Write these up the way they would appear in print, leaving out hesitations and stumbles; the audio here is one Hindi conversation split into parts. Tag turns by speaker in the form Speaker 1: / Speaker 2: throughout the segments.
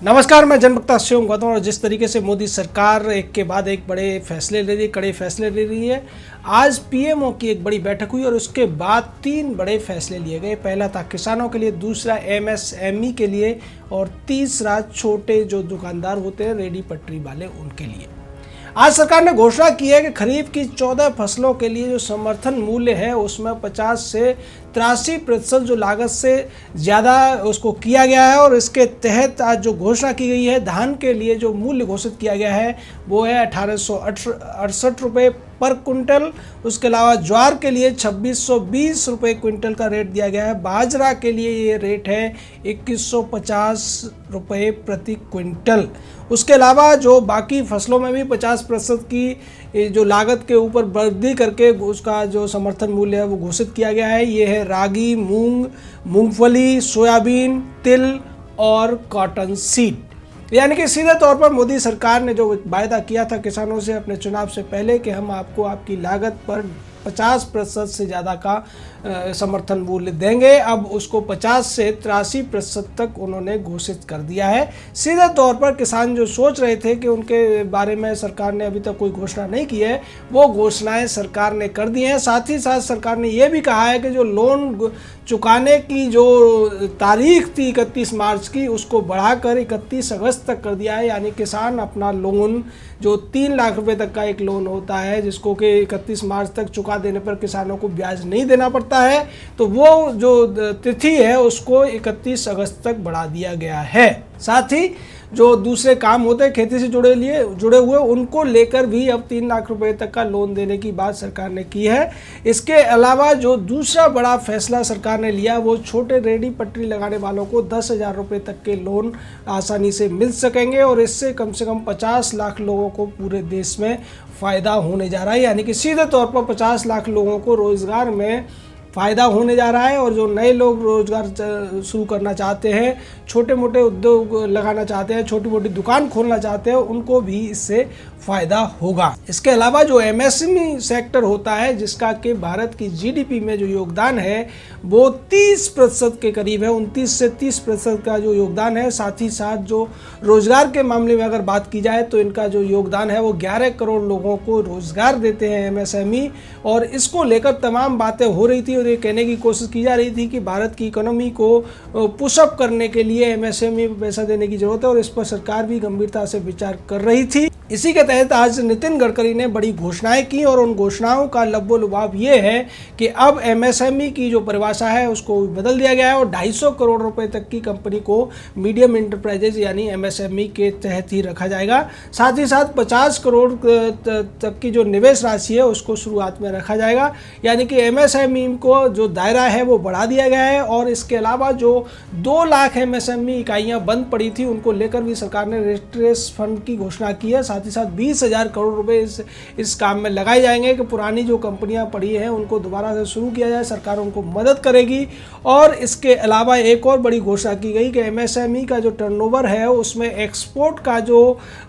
Speaker 1: नमस्कार, मैं जनभक्ता शिवम गौतम। और जिस तरीके से मोदी सरकार एक के बाद एक बड़े फैसले ले रही है, कड़े फैसले ले रही है। आज पीएमओ की एक बड़ी बैठक हुई और उसके बाद 3 बड़े फैसले लिए गए। पहला था किसानों के लिए, दूसरा एमएसएमई के लिए और तीसरा छोटे जो दुकानदार होते हैं, रेडी पटरी वाले, उनके लिए। आज सरकार ने घोषणा की है कि खरीफ की 14 फसलों के लिए जो समर्थन मूल्य है उसमें 50 से 83% जो लागत से ज़्यादा उसको किया गया है। और इसके तहत आज जो घोषणा की गई है, धान के लिए जो मूल्य घोषित किया गया है वो है 1868 रुपये पर क्विंटल। उसके अलावा ज्वार के लिए 2620 रुपये क्विंटल का रेट दिया गया है। बाजरा के लिए ये रेट है 2150 रुपये प्रति क्विंटल। उसके अलावा जो बाकी फसलों में भी 50% की जो लागत के ऊपर वृद्धि करके उसका जो समर्थन मूल्य है वो घोषित किया गया है। ये है रागी, मूंग, मूंगफली, सोयाबीन, तिल और कॉटन सीड। यानी कि सीधे तौर पर मोदी सरकार ने जो वायदा किया था किसानों से अपने चुनाव से पहले कि हम आपको आपकी लागत पर 50% से ज़्यादा का समर्थन मूल्य देंगे, अब उसको 50 से 83% तक उन्होंने घोषित कर दिया है। सीधे तौर पर किसान जो सोच रहे थे कि उनके बारे में सरकार ने अभी तक कोई घोषणा नहीं की है, वो घोषणाएं सरकार ने कर दी हैं। साथ ही साथ सरकार ने ये भी कहा है कि जो लोन चुकाने की जो तारीख थी 31 मार्च की, उसको बढ़ाकर 31 अगस्त तक कर दिया है। यानी किसान अपना लोन जो 3 लाख रुपए तक का एक लोन होता है, जिसको कि 31 मार्च तक चुका देने पर किसानों को ब्याज नहीं देना पड़ता है, तो वो जो तिथि है उसको 31 अगस्त तक बढ़ा दिया गया है। साथ ही जो दूसरे काम होते हैं खेती से जुड़े हुए, उनको लेकर भी अब 3 लाख रुपए तक का लोन देने की बात सरकार ने की है। इसके अलावा जो दूसरा बड़ा फैसला सरकार ने लिया वो छोटे रेडी पटरी लगाने वालों को 10,000 रुपये तक के लोन आसानी से मिल सकेंगे और इससे कम से कम 50 लाख लोगों को पूरे देश में फ़ायदा होने जा रहा है। यानी कि सीधे तौर पर 50 लाख लोगों को रोज़गार में फ़ायदा होने जा रहा है। और जो नए लोग रोज़गार शुरू करना चाहते हैं, छोटे मोटे उद्योग लगाना चाहते हैं, छोटी मोटी दुकान खोलना चाहते हैं, उनको भी इससे फ़ायदा होगा। इसके अलावा जो एमएसएमई सेक्टर होता है, जिसका कि भारत की जीडीपी में जो योगदान है वो 30% के करीब है, 29 से 30% का जो योगदान है। साथ ही साथ जो रोज़गार के मामले में अगर बात की जाए तो इनका जो योगदान है वो 11 करोड़ लोगों को रोज़गार देते हैं एमएसएमई। और इसको लेकर तमाम बातें हो रही थी और ये कहने की कोशिश की जा रही थी कि भारत की इकोनॉमी को पुशअप करने के लिए एमएसएमई को पैसा देने की ज़रूरत है और इस पर सरकार भी गंभीरता से विचार कर रही थी। इसी के तहत आज नितिन गडकरी ने बड़ी घोषणाएं की और उन घोषणाओं का लबो-लुबाब ये है कि अब एमएसएमई की जो परिभाषा है उसको बदल दिया गया है और 250 करोड़ रुपए तक की कंपनी को मीडियम इंटरप्राइजेज यानी एमएसएमई के तहत ही रखा जाएगा। साथ ही साथ 50 करोड़ तक की जो निवेश राशि है उसको शुरुआत में रखा जाएगा। यानी कि एमएसएमई को जो दायरा है वो बढ़ा दिया गया है। और इसके अलावा जो 2 लाख एमएसएमई इकाइयाँ बंद पड़ी थी उनको लेकर भी सरकार ने रेस्ट्रेस फंड की घोषणा की है। साथ ही साथ 20,000 करोड़ रुपए इस काम में लगाए जाएंगे कि पुरानी जो कंपनियां पड़ी हैं उनको दोबारा से शुरू किया जाए। सरकार उनको मदद करेगी। और इसके अलावा एक और बड़ी घोषणा की गई कि एमएसएमई का जो टर्नओवर है उसमें एक्सपोर्ट का जो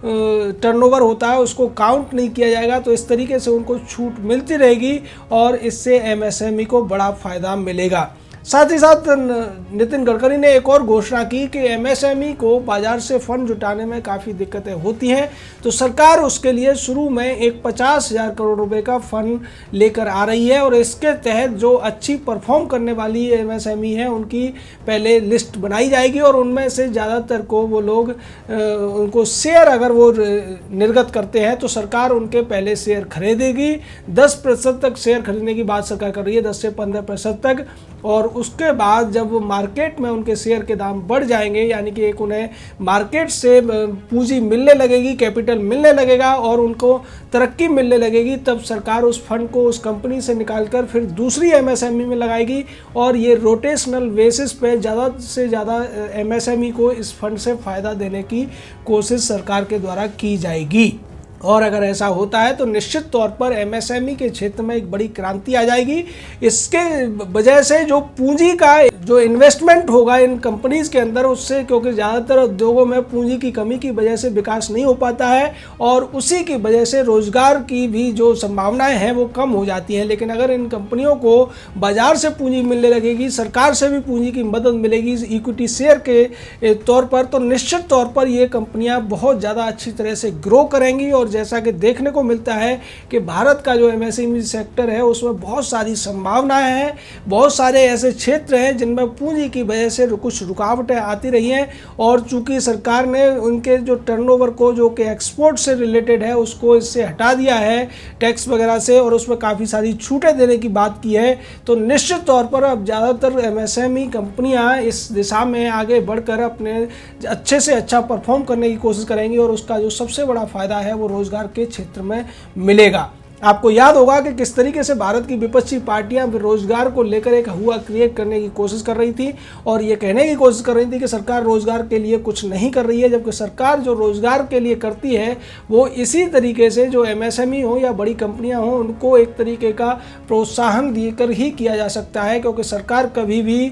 Speaker 1: टर्नओवर होता है उसको काउंट नहीं किया जाएगा। तो इस तरीके से उनको छूट मिलती रहेगी और इससे एमएसएमई को बड़ा फायदा मिलेगा। साथ ही साथ नितिन गडकरी ने एक और घोषणा की कि एमएसएमई को बाजार से फंड जुटाने में काफ़ी दिक्कतें होती हैं, तो सरकार उसके लिए शुरू में एक 50,000 करोड़ रुपए का फंड लेकर आ रही है। और इसके तहत जो अच्छी परफॉर्म करने वाली एमएसएमई है उनकी पहले लिस्ट बनाई जाएगी और उनमें से ज़्यादातर को वो लोग उनको शेयर अगर वो निर्गत करते हैं तो सरकार उनके पहले शेयर खरीदेगी। 10% तक शेयर खरीदने की बात सरकार कर रही है, 10 से 15% तक। और उसके बाद जब मार्केट में उनके शेयर के दाम बढ़ जाएंगे, यानी कि एक उन्हें मार्केट से पूंजी मिलने लगेगी, कैपिटल मिलने लगेगा और उनको तरक्की मिलने लगेगी, तब सरकार उस फंड को उस कंपनी से निकालकर फिर दूसरी एमएसएमई में लगाएगी। और ये रोटेशनल बेसिस पे ज़्यादा से ज़्यादा एमएसएमई को इस फंड से फ़ायदा देने की कोशिश सरकार के द्वारा की जाएगी। और अगर ऐसा होता है तो निश्चित तौर पर एमएसएमई के क्षेत्र में एक बड़ी क्रांति आ जाएगी। इसके वजह से जो पूंजी का जो इन्वेस्टमेंट होगा इन कंपनीज़ के अंदर उससे, क्योंकि ज़्यादातर उद्योगों में पूंजी की कमी की वजह से विकास नहीं हो पाता है और उसी की वजह से रोज़गार की भी जो संभावनाएं हैं वो कम हो जाती हैं। लेकिन अगर इन कंपनियों को बाज़ार से पूंजी मिलने लगेगी, सरकार से भी पूंजी की मदद मिलेगी इक्विटी शेयर के तौर पर, तो निश्चित तौर पर ये कंपनियां बहुत ज़्यादा अच्छी तरह से ग्रो करेंगी। और जैसा कि देखने को मिलता है कि भारत का जो एमएसएमई सेक्टर है उसमें बहुत सारी संभावनाएं हैं, बहुत सारे ऐसे क्षेत्र हैं जिनमें पूंजी की वजह से कुछ रुकावटें आती रही हैं। और चूंकि सरकार ने उनके जो टर्नओवर को जो कि एक्सपोर्ट से रिलेटेड है उसको इससे हटा दिया है टैक्स वगैरह से, और उसमें काफ़ी सारी छूटें देने की बात की है, तो निश्चित तौर पर अब ज़्यादातर एमएसएमई कंपनियां इस दिशा में आगे बढ़कर अपने अच्छे से अच्छा परफॉर्म करने की कोशिश करेंगी और उसका जो सबसे बड़ा फ़ायदा है वो रोज़गार के क्षेत्र में मिलेगा। आपको याद होगा कि किस तरीके से भारत की विपक्षी पार्टियां रोजगार को लेकर एक हुआ क्रिएट करने की कोशिश कर रही थी और ये कहने की कोशिश कर रही थी कि सरकार रोजगार के लिए कुछ नहीं कर रही है, जबकि सरकार जो रोजगार के लिए करती है वो इसी तरीके से जो एमएसएमई हो या बड़ी कंपनियां हो उनको एक तरीके का प्रोत्साहन देकर ही किया जा सकता है। क्योंकि सरकार कभी भी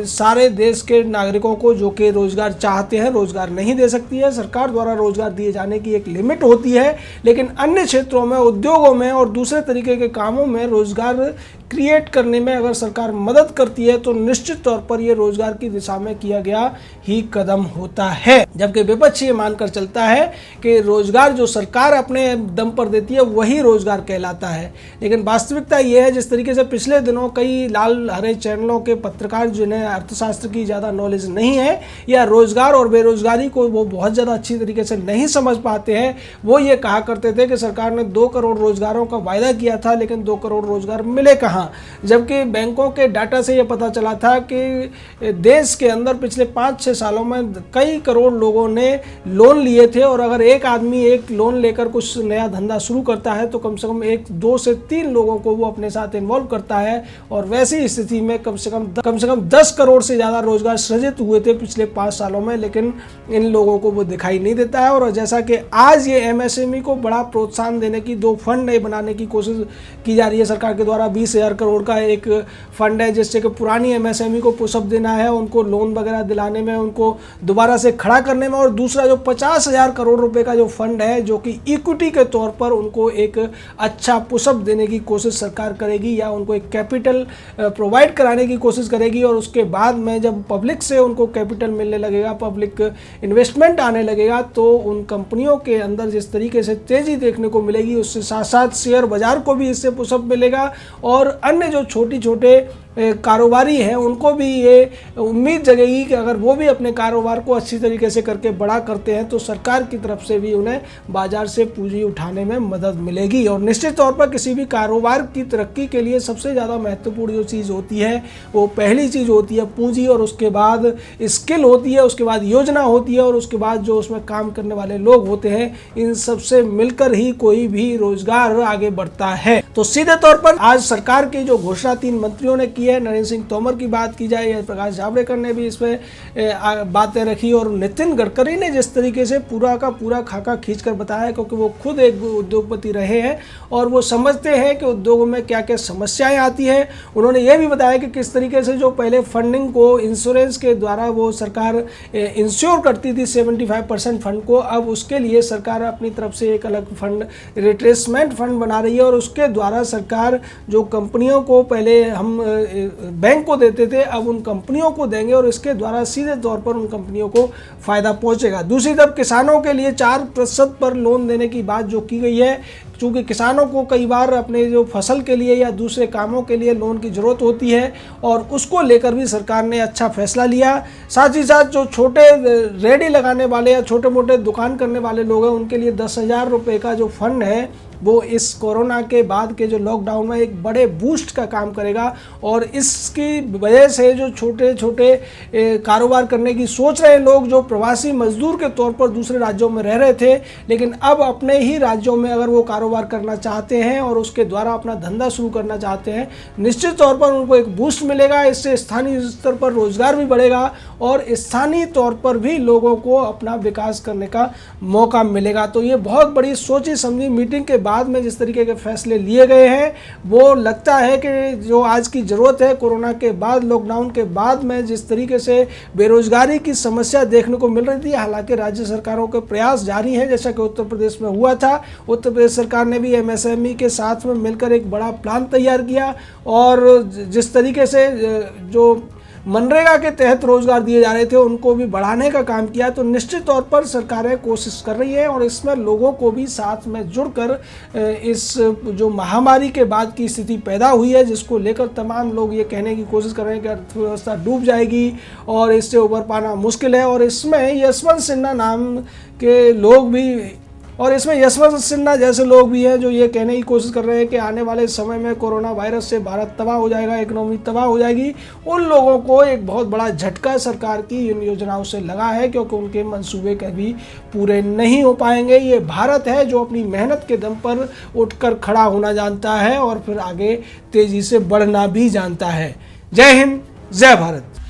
Speaker 1: सारे देश के नागरिकों को जो कि रोजगार चाहते हैं रोजगार नहीं दे सकती है। सरकार द्वारा रोजगार दिए जाने की एक लिमिट होती है, लेकिन अन्य क्षेत्रों में, उद्योगों में और दूसरे तरीके के कामों में रोजगार क्रिएट करने में अगर सरकार मदद करती है तो निश्चित तौर पर यह रोजगार की दिशा में किया गया ही कदम होता है। जबकि विपक्ष ये मानकर चलता है कि रोजगार जो सरकार अपने दम पर देती है वही रोजगार कहलाता है, लेकिन वास्तविकता यह है जिस तरीके से पिछले दिनों कई लाल हरे चैनलों के पत्रकार जिन्हें अर्थशास्त्र की ज़्यादा नॉलेज नहीं है या रोजगार और बेरोजगारी को वो बहुत ज़्यादा अच्छी तरीके से नहीं समझ पाते हैं, वो ये कहा करते थे कि सरकार ने 2 करोड़ रोजगारों का वायदा किया था लेकिन 2 करोड़ रोजगार मिले कहाँ। जबकि बैंकों के डाटा से यह पता चला था कि देश के अंदर पिछले 5-6 सालों में कई करोड़ लोगों ने लोन लिए थे और अगर एक आदमी एक लोन लेकर कुछ नया धंधा शुरू करता है तो कम से कम 2 से 3 लोगों को वो अपने साथ इन्वॉल्व करता है और वैसी स्थिति में कम से कम 10 करोड़ से ज़्यादा रोजगार सृजित हुए थे पिछले 5 सालों में, लेकिन इन लोगों को वो दिखाई नहीं देता है। और जैसा कि आज ये एमएसएमई को बड़ा प्रोत्साहन देने की 2 फंड नए बनाने की कोशिश की जा रही है सरकार के द्वारा। 20,000 करोड़ का एक फंड है जिससे कि पुरानी एमएसएमई को पुशअप देना है, उनको लोन वगैरह दिलाने में, उनको दोबारा से खड़ा करने में, और दूसरा जो 50,000 करोड़ रुपए का जो फंड है जो कि इक्विटी के तौर पर उनको एक अच्छा पुशअप देने की कोशिश सरकार करेगी या उनको एक कैपिटल प्रोवाइड कराने की कोशिश करेगी। और उसके बाद में जब पब्लिक से उनको कैपिटल मिलने लगेगा, पब्लिक इन्वेस्टमेंट आने लगेगा, तो उन कंपनियों के अंदर जिस तरीके से तेज़ी देखने को मिलेगी उससे साथ साथ शेयर बाजार को भी इससे पुशअप मिलेगा और अन्य जो छोटे कारोबारी हैं उनको भी ये उम्मीद जगेगी कि अगर वो भी अपने कारोबार को अच्छी तरीके से करके बड़ा करते हैं तो सरकार की तरफ से भी उन्हें बाजार से पूंजी उठाने में मदद मिलेगी। और निश्चित तौर पर किसी भी कारोबार की तरक्की के लिए सबसे ज़्यादा महत्वपूर्ण जो चीज़ होती है वो पहली चीज़ होती है पूंजी, और उसके बाद स्किल होती है, उसके बाद योजना होती है और उसके बाद जो उसमें काम करने वाले लोग होते हैं। इन सबसे मिलकर ही कोई भी रोजगार आगे बढ़ता है। तो सीधे तौर पर आज सरकार की जो घोषणा 3 मंत्रियों ने है, नरेंद्र सिंह तोमर की बात की जाए या प्रकाश जावड़ेकर ने भी इस पे बातें रखी और नितिन गडकरी ने जिस तरीके से पूरा का पूरा खाका खींचकर बताया, क्योंकि वो खुद एक उद्योगपति रहे हैं और वो समझते हैं कि उद्योगों में क्या क्या समस्याएं आती हैं। उन्होंने ये भी बताया कि किस तरीके से जो पहले फंडिंग को इंश्योरेंस के द्वारा वो सरकार इंश्योर करती थी 75% फंड को, अब उसके लिए सरकार अपनी तरफ से एक अलग फंड रिट्रेसमेंट फंड बना रही है और उसके द्वारा सरकार जो कंपनियों को पहले हम बैंक को देते थे अब उन कंपनियों को देंगे और इसके द्वारा सीधे तौर पर उन कंपनियों को फायदा पहुंचेगा। दूसरी तरफ किसानों के लिए 4% पर लोन देने की बात जो की गई है, क्योंकि किसानों को कई बार अपने जो फसल के लिए या दूसरे कामों के लिए लोन की ज़रूरत होती है और उसको लेकर भी सरकार ने अच्छा फैसला लिया। साथ ही साथ जो छोटे रेडी लगाने वाले या छोटे मोटे दुकान करने वाले लोग हैं उनके लिए 10,000 रुपये का जो फंड है वो इस कोरोना के बाद के जो लॉकडाउन में एक बड़े बूस्ट का काम करेगा और इसकी वजह से जो छोटे छोटे कारोबार करने की सोच रहे लोग, जो प्रवासी मजदूर के तौर पर दूसरे राज्यों में रह रहे थे लेकिन अब अपने ही राज्यों में अगर वो कारोबार करना चाहते हैं और उसके द्वारा अपना धंधा शुरू करना चाहते हैं, निश्चित तौर पर उनको एक बूस्ट मिलेगा। इससे स्थानीय स्तर पर रोजगार भी बढ़ेगा और स्थानीय तौर पर भी लोगों को अपना विकास करने का मौका मिलेगा। तो ये बहुत बड़ी सोची समझी मीटिंग के बाद बाद में जिस तरीके के फैसले लिए गए हैं वो लगता है कि जो आज की ज़रूरत है, कोरोना के बाद, लॉकडाउन के बाद में जिस तरीके से बेरोजगारी की समस्या देखने को मिल रही थी, हालांकि राज्य सरकारों के प्रयास जारी हैं, जैसा कि उत्तर प्रदेश में हुआ था। उत्तर प्रदेश सरकार ने भी एमएसएमई के साथ में मिलकर एक बड़ा प्लान तैयार किया और जिस तरीके से जो मनरेगा के तहत रोजगार दिए जा रहे थे उनको भी बढ़ाने का काम किया। तो निश्चित तौर पर सरकारें कोशिश कर रही हैं और इसमें लोगों को भी साथ में जुड़कर इस जो महामारी के बाद की स्थिति पैदा हुई है, जिसको लेकर तमाम लोग ये कहने की कोशिश कर रहे हैं कि अर्थव्यवस्था डूब जाएगी और इससे उबर पाना मुश्किल है। और इसमें यशवंत सिन्हा नाम के लोग भी, और इसमें यशवंत सिन्हा जैसे लोग भी हैं जो ये कहने की कोशिश कर रहे हैं कि आने वाले समय में कोरोना वायरस से भारत तबाह हो जाएगा, इकोनॉमी तबाह हो जाएगी। उन लोगों को एक बहुत बड़ा झटका सरकार की इन योजनाओं से लगा है, क्योंकि उनके मंसूबे कभी पूरे नहीं हो पाएंगे। ये भारत है जो अपनी मेहनत के दम पर उठकर खड़ा होना जानता है और फिर आगे तेजी से बढ़ना भी जानता है। जय हिंद, जय भारत।